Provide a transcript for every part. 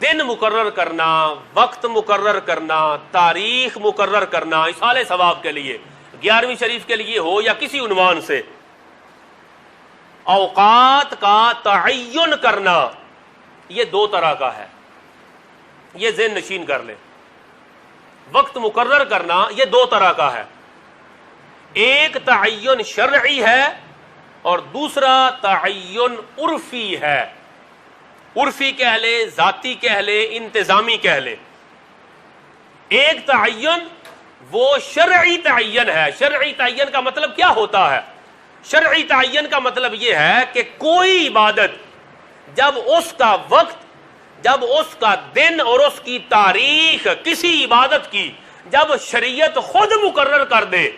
دن مقرر کرنا، وقت مقرر کرنا، تاریخ مقرر کرنا ایصال ثواب کے لیے، 11ویں شریف کے لیے ہو یا کسی عنوان سے، اوقات کا تعین کرنا، یہ دو طرح کا ہے، یہ ذہن نشین کر لیں۔ وقت مقرر کرنا یہ دو طرح کا ہے، ایک تعین شرعی ہے اور دوسرا تعین عرفی ہے، عرفی کہہ لے، ذاتی کہہ لے، انتظامی کہہ لے۔ ایک تعین وہ شرعی تعین ہے۔ شرعی تعین کا مطلب کیا ہوتا ہے؟ شرعی تعین کا مطلب یہ ہے کہ کوئی عبادت جب اس کا وقت، جب اس کا دن اور اس کی تاریخ کسی عبادت کی جب شریعت خود مقرر کر دے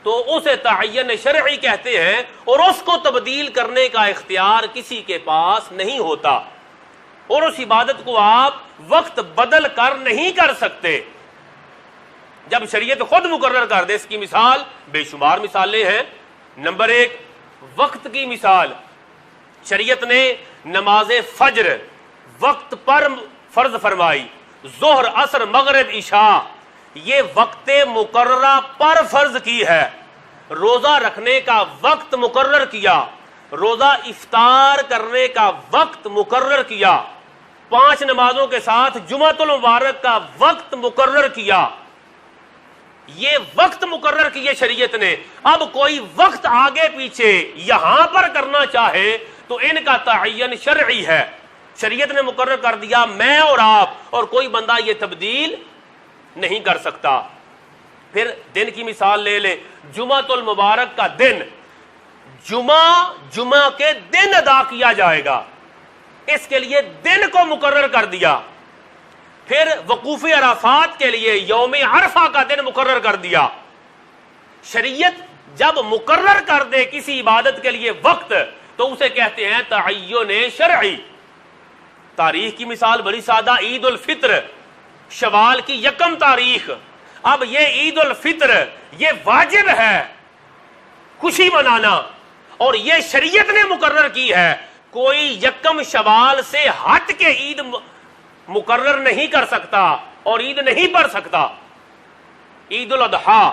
تو اسے تعین شرعی کہتے ہیں، اور اس کو تبدیل کرنے کا اختیار کسی کے پاس نہیں ہوتا، اور اس عبادت کو آپ وقت بدل کر نہیں کر سکتے جب شریعت خود مقرر کر دے۔ اس کی مثال بے شمار مثالیں ہیں۔ نمبر ایک، وقت کی مثال، شریعت نے نماز فجر وقت پر فرض فرمائی، ظہر، عصر، مغرب، عشاء یہ وقت مقررہ پر فرض کی ہے۔ روزہ رکھنے کا وقت مقرر کیا، روزہ افطار کرنے کا وقت مقرر کیا، 5 نمازوں کے ساتھ جمعۃ المبارک کا وقت مقرر کیا، یہ وقت مقرر کیے شریعت نے۔ اب کوئی وقت آگے پیچھے یہاں پر کرنا چاہے تو ان کا تعین شرعی ہے، شریعت نے مقرر کر دیا، میں اور آپ اور کوئی بندہ یہ تبدیل نہیں کر سکتا۔ پھر دن کی مثال لے لیں، جمعۃ المبارک کا دن، جمعہ کے دن ادا کیا جائے گا، اس کے لیے دن کو مقرر کر دیا۔ پھر وقوف عرفات کے لیے یوم عرفہ کا دن مقرر کر دیا۔ شریعت جب مقرر کر دے کسی عبادت کے لیے وقت تو اسے کہتے ہیں تعین شرعی۔ تاریخ کی مثال بڑی سادہ، عید الفطر، شوال کی 1 تاریخ۔ اب یہ عید الفطر یہ واجب ہے خوشی منانا، اور یہ شریعت نے مقرر کی ہے، کوئی 1 شوال سے ہٹ کے عید مقرر نہیں کر سکتا اور عید نہیں پڑھ سکتا۔ عید الاضحیٰ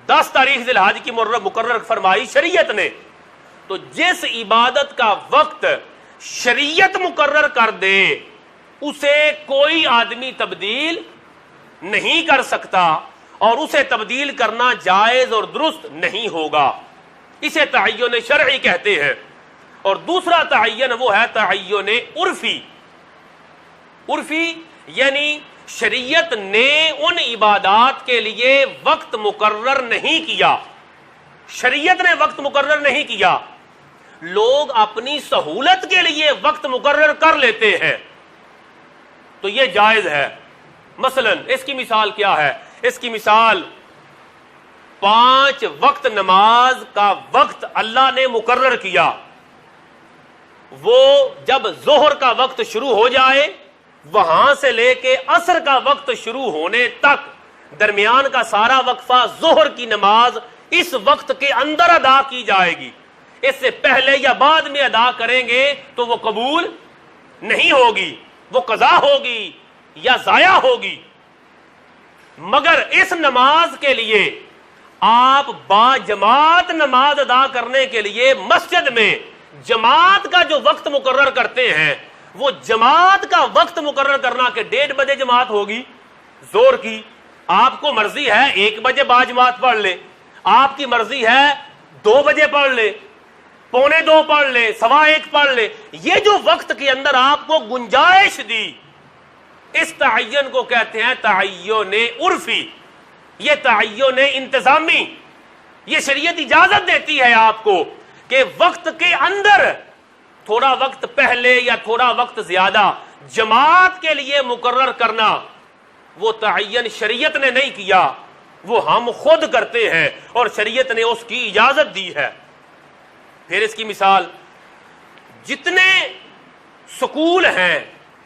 10 تاریخ ذی الحجہ کی مقرر فرمائی شریعت نے۔ تو جس عبادت کا وقت شریعت مقرر کر دے اسے کوئی آدمی تبدیل نہیں کر سکتا، اور اسے تبدیل کرنا جائز اور درست نہیں ہوگا، اسے تعین شرعی کہتے ہیں۔ اور دوسرا تعین وہ ہے تعین عرفی۔ عرفی یعنی شریعت نے ان عبادات کے لیے وقت مقرر نہیں کیا، شریعت نے وقت مقرر نہیں کیا، لوگ اپنی سہولت کے لیے وقت مقرر کر لیتے ہیں تو یہ جائز ہے۔ مثلا اس کی مثال کیا ہے؟ اس کی مثال 5 وقت نماز کا وقت اللہ نے مقرر کیا، وہ جب ظہر کا وقت شروع ہو جائے وہاں سے لے کے عصر کا وقت شروع ہونے تک درمیان کا سارا وقفہ ظہر کی نماز اس وقت کے اندر ادا کی جائے گی، اس سے پہلے یا بعد میں ادا کریں گے تو وہ قبول نہیں ہوگی، وہ قضا ہوگی یا ضائع ہوگی۔ مگر اس نماز کے لیے آپ با جماعت نماز ادا کرنے کے لیے مسجد میں جماعت کا جو وقت مقرر کرتے ہیں، وہ جماعت کا وقت مقرر کرنا کہ 1:30 بجے جماعت ہوگی زور کی، آپ کو مرضی ہے 1 بجے با جماعت پڑھ لے، آپ کی مرضی ہے 2 بجے پڑھ لے، 1:45 پڑھ لے، 1:15 پڑھ لے، یہ جو وقت کے اندر آپ کو گنجائش دی، اس تعین کو کہتے ہیں تعین عرفی، یہ تعین انتظامی۔ یہ شریعت اجازت دیتی ہے آپ کو کہ وقت کے اندر تھوڑا وقت پہلے یا تھوڑا وقت زیادہ جماعت کے لیے مقرر کرنا، وہ تعین شریعت نے نہیں کیا، وہ ہم خود کرتے ہیں اور شریعت نے اس کی اجازت دی ہے۔ پھر اس کی مثال، جتنے سکول ہیں،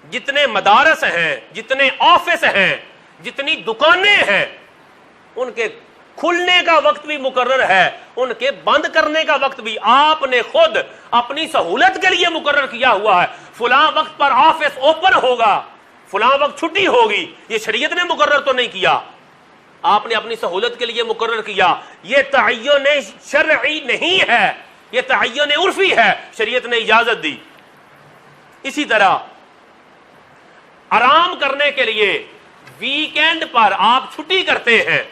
جتنے مدارس ہیں، جتنے آفس ہیں، جتنی دکانیں ہیں، ان کے کھلنے کا وقت بھی مقرر ہے، ان کے بند کرنے کا وقت بھی آپ نے خود اپنی سہولت کے لیے مقرر کیا ہوا ہے۔ فلاں وقت پر آفس اوپن ہوگا، فلاں وقت چھٹی ہوگی، یہ شریعت نے مقرر تو نہیں کیا، آپ نے اپنی سہولت کے لیے مقرر کیا. یہ تعین شرعی نہیں ہے، یہ تعین عرفی ہے، شریعت نے اجازت دی. اسی طرح آرام کرنے کے لیے ویکینڈ پر آپ چھٹی کرتے ہیں،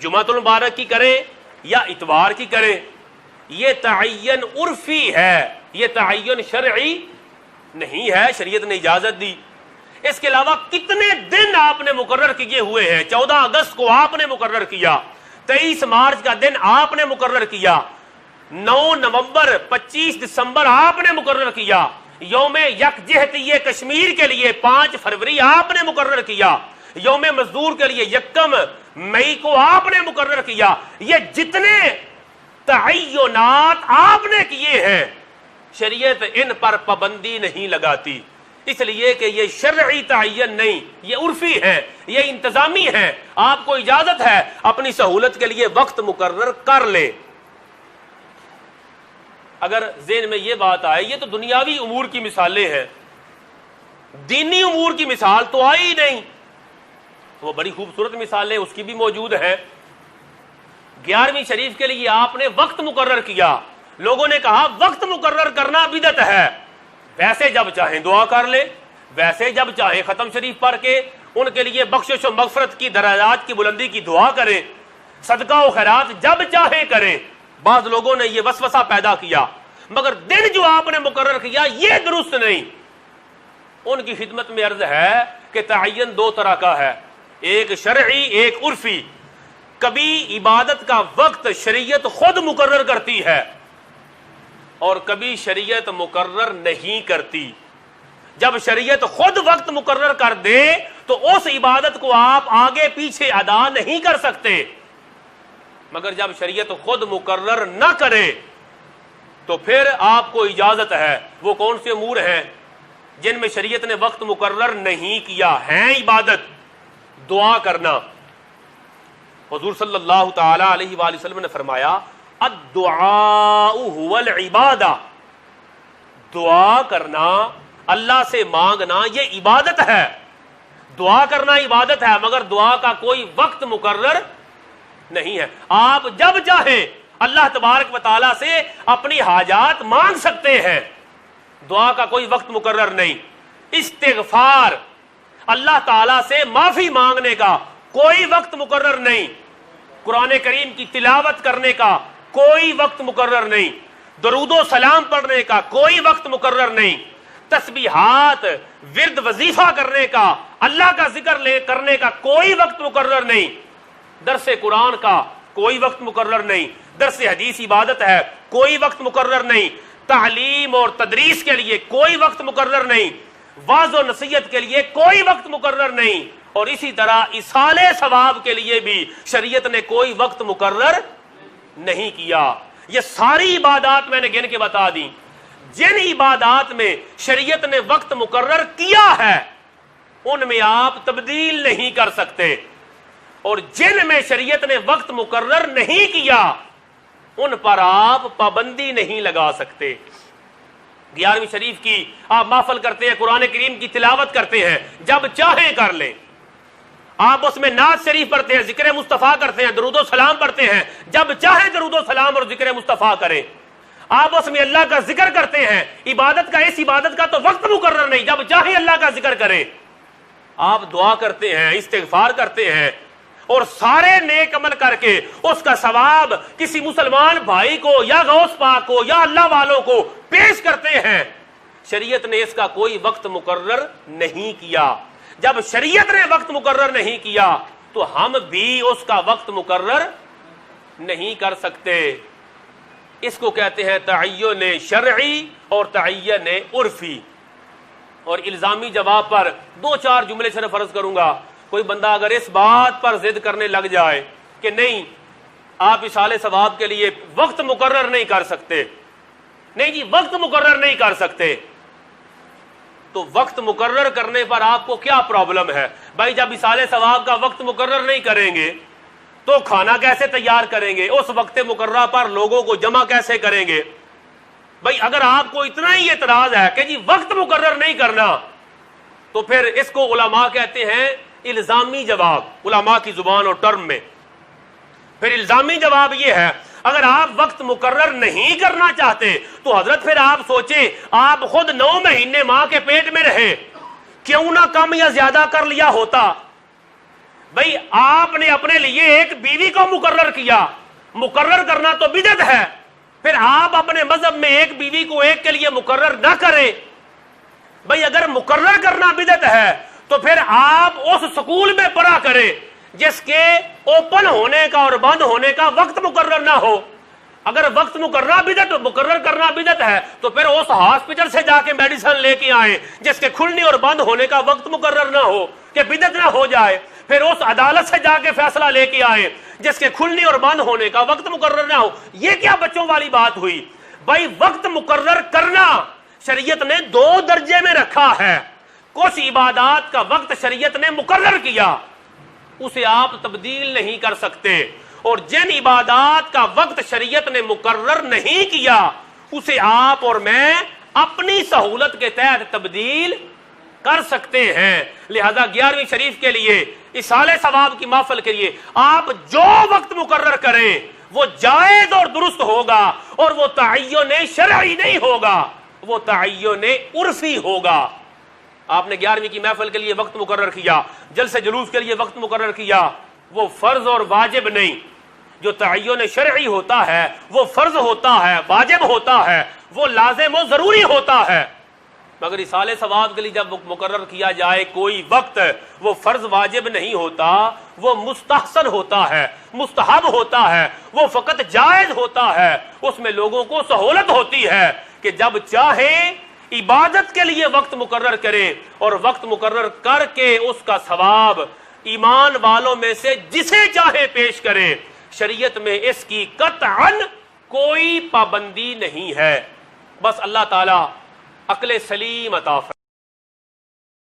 جمعۃ المبارک کی کریں یا اتوار کی کریں، یہ تعین عرفی ہے، یہ تعین شرعی نہیں ہے، شریعت نے اجازت دی. اس کے علاوہ کتنے دن آپ نے مقرر کیے ہوئے ہیں. 14 اگست کو آپ نے مقرر کیا، 23 مارچ کا دن آپ نے مقرر کیا، 9 نومبر 25 دسمبر آپ نے مقرر کیا، یوم یکجہتی کشمیر کے لیے 5 فروری آپ نے مقرر کیا، یوم مزدور کے لیے 1 مئی کو آپ نے مقرر کیا. یہ جتنے تعینات آپ نے کیے ہیں شریعت ان پر پابندی نہیں لگاتی، اس لیے کہ یہ شرعی تعین نہیں، یہ عرفی ہے، یہ انتظامی ہے. آپ کو اجازت ہے اپنی سہولت کے لیے وقت مقرر کر لیں. اگر ذہن میں یہ بات آئے یہ تو دنیاوی امور کی مثالیں ہیں، دینی امور کی مثال تو آئی ہی نہیں. وہ بڑی خوبصورت مثالیں اس کی بھی موجود ہیں. 11ویں شریف کے لیے آپ نے وقت مقرر کیا، لوگوں نے کہا وقت مقرر کرنا بدعت ہے. ویسے جب چاہیں دعا کر لیں، ویسے جب چاہیں ختم شریف پڑھ کے ان کے لیے بخشش و مغفرت کی درجات کی بلندی کی دعا کریں، صدقہ و خیرات جب چاہیں کریں. بعض لوگوں نے یہ وسوسہ پیدا کیا، مگر دن جو آپ نے مقرر کیا یہ درست نہیں. ان کی خدمت میں عرض ہے کہ تعین 2 طرح کا ہے، ایک شرعی ایک عرفی. کبھی عبادت کا وقت شریعت خود مقرر کرتی ہے اور کبھی شریعت مقرر نہیں کرتی. جب شریعت خود وقت مقرر کر دے تو اس عبادت کو آپ آگے پیچھے ادا نہیں کر سکتے، مگر جب شریعت خود مقرر نہ کرے تو پھر آپ کو اجازت ہے. وہ کون سے امور ہیں جن میں شریعت نے وقت مقرر نہیں کیا ہیں؟ عبادت، دعا کرنا. حضور صلی اللہ تعالی علیہ وآلہ وسلم نے فرمایا الدعاء هو العبادہ، دعا کرنا، اللہ سے مانگنا یہ عبادت ہے. دعا کرنا عبادت ہے مگر دعا کا کوئی وقت مقرر نہیں ہے. آپ جب چاہیں اللہ تبارک و تعالیٰ سے اپنی حاجات مانگ سکتے ہیں، دعا کا کوئی وقت مقرر نہیں. استغفار، اللہ تعالیٰ سے معافی مانگنے کا کوئی وقت مقرر نہیں. قرآن کریم کی تلاوت کرنے کا کوئی وقت مقرر نہیں. درود و سلام پڑھنے کا کوئی وقت مقرر نہیں. تسبیحات، ورد وظیفہ کرنے کا، اللہ کا ذکر کرنے کا کوئی وقت مقرر نہیں. درس قرآن کا کوئی وقت مقرر نہیں. درس حدیث عبادت ہے، کوئی وقت مقرر نہیں. تعلیم اور تدریس کے لیے کوئی وقت مقرر نہیں. واعظ و نصیحت کے لیے کوئی وقت مقرر نہیں. اور اسی طرح ایصال ثواب کے لیے بھی شریعت نے کوئی وقت مقرر نہیں کیا. یہ ساری عبادات میں نے گن کے بتا دی. جن عبادات میں شریعت نے وقت مقرر کیا ہے ان میں آپ تبدیل نہیں کر سکتے، اور جن میں شریعت نے وقت مقرر نہیں کیا ان پر آپ پابندی نہیں لگا سکتے. 11ویں شریف کی آپ محفل کرتے ہیں، قرآن کریم کی تلاوت کرتے ہیں، جب چاہیں کر لیں. آپ اس میں نعت شریف پڑھتے ہیں، ذکر مصطفیٰ کرتے ہیں، درود و سلام پڑھتے ہیں، جب چاہیں درود و سلام اور ذکر مصطفیٰ کریں. آپ اس میں اللہ کا ذکر کرتے ہیں، عبادت کا، اس عبادت کا تو وقت مقرر نہیں، جب چاہیں اللہ کا ذکر کریں. آپ دعا کرتے ہیں، استغفار کرتے ہیں، اور سارے نیک عمل کر کے اس کا ثواب کسی مسلمان بھائی کو یا غوث پاک کو یا اللہ والوں کو پیش کرتے ہیں. شریعت نے اس کا کوئی وقت مقرر نہیں کیا. جب شریعت نے وقت مقرر نہیں کیا تو ہم بھی اس کا وقت مقرر نہیں کر سکتے. اس کو کہتے ہیں تعین شرعی اور تعین عرفی. اور الزامی جواب پر 2-4 جملے صرف عرض کروں گا. کوئی بندہ اگر اس بات پر ضد کرنے لگ جائے کہ نہیں آپ ایصال ثواب کے لیے وقت مقرر نہیں کر سکتے، نہیں جی وقت مقرر نہیں کر سکتے، تو وقت مقرر کرنے پر آپ کو کیا پرابلم ہے؟ بھائی جب ایصال ثواب کا وقت مقرر نہیں کریں گے تو کھانا کیسے تیار کریں گے؟ اس وقت مقررہ پر لوگوں کو جمع کیسے کریں گے؟ بھائی اگر آپ کو اتنا ہی اعتراض ہے کہ جی وقت مقرر نہیں کرنا، تو پھر اس کو علماء کہتے ہیں الزامی جواب، علماء کی زبان اور ٹرم میں۔ پھر الزامی جواب یہ ہے، اگر آپ وقت مقرر نہیں کرنا چاہتے تو حضرت پھر آپ سوچیں، آپ خود 9 مہینے ماں کے پیٹ میں رہے، کیوں نہ کم یا زیادہ کر لیا ہوتا؟ بھئی آپ نے اپنے لیے ایک بیوی کو مقرر کیا، مقرر کرنا تو بدعت ہے، پھر آپ اپنے مذہب میں ایک بیوی کو ایک کے لیے مقرر نہ کریں۔ بھئی اگر مقرر کرنا بدعت ہے تو پھر آپ اس سکول میں پڑھا کریں جس کے اوپن ہونے کا اور بند ہونے کا وقت مقرر نہ ہو۔ اگر وقت مقرر کرنا بدعت ہے تو پھر اس ہاسپٹل سے جا کے میڈیسن لے کے آئیں جس کے کھلنے اور بند ہونے کا وقت مقرر نہ ہو کہ بدعت نہ ہو جائے۔ پھر اس عدالت سے جا کے فیصلہ لے کے آئیں جس کے کھلنے اور بند ہونے کا وقت مقرر نہ ہو۔ یہ کیا بچوں والی بات ہوئی؟ بھائی وقت مقرر کرنا شریعت نے 2 درجے میں رکھا ہے۔ کچھ عبادات کا وقت شریعت نے مقرر کیا، اسے آپ تبدیل نہیں کر سکتے، اور جن عبادات کا وقت شریعت نے مقرر نہیں کیا اسے آپ اور میں اپنی سہولت کے تحت تبدیل کر سکتے ہیں۔ لہذا 11ویں شریف کے لیے، اصالہ ثواب کی محفل کے لیے آپ جو وقت مقرر کریں وہ جائز اور درست ہوگا، اور وہ تعین شرعی نہیں ہوگا، وہ تعین عرفی ہوگا۔ آپ نے 11ویں کی محفل کے لیے وقت مقرر کیا، جلسے جلوس کے لیے وقت مقرر کیا، وہ فرض اور واجب نہیں۔ جو تعین شرعی ہوتا ہے وہ فرض ہوتا ہے، واجب ہوتا ہے، وہ لازم و ضروری ہوتا ہے۔ مگر اصالہ ثواب کے لیے جب مقرر کیا جائے کوئی وقت، وہ فرض واجب نہیں ہوتا، وہ مستحسن ہوتا ہے، مستحب ہوتا ہے، وہ فقط جائز ہوتا ہے۔ اس میں لوگوں کو سہولت ہوتی ہے کہ جب چاہیں عبادت کے لیے وقت مقرر کریں، اور وقت مقرر کر کے اس کا ثواب ایمان والوں میں سے جسے چاہے پیش کریں۔ شریعت میں اس کی قطعاً کوئی پابندی نہیں ہے۔ بس اللہ تعالیٰ عقل سلیم عطا فرمائے۔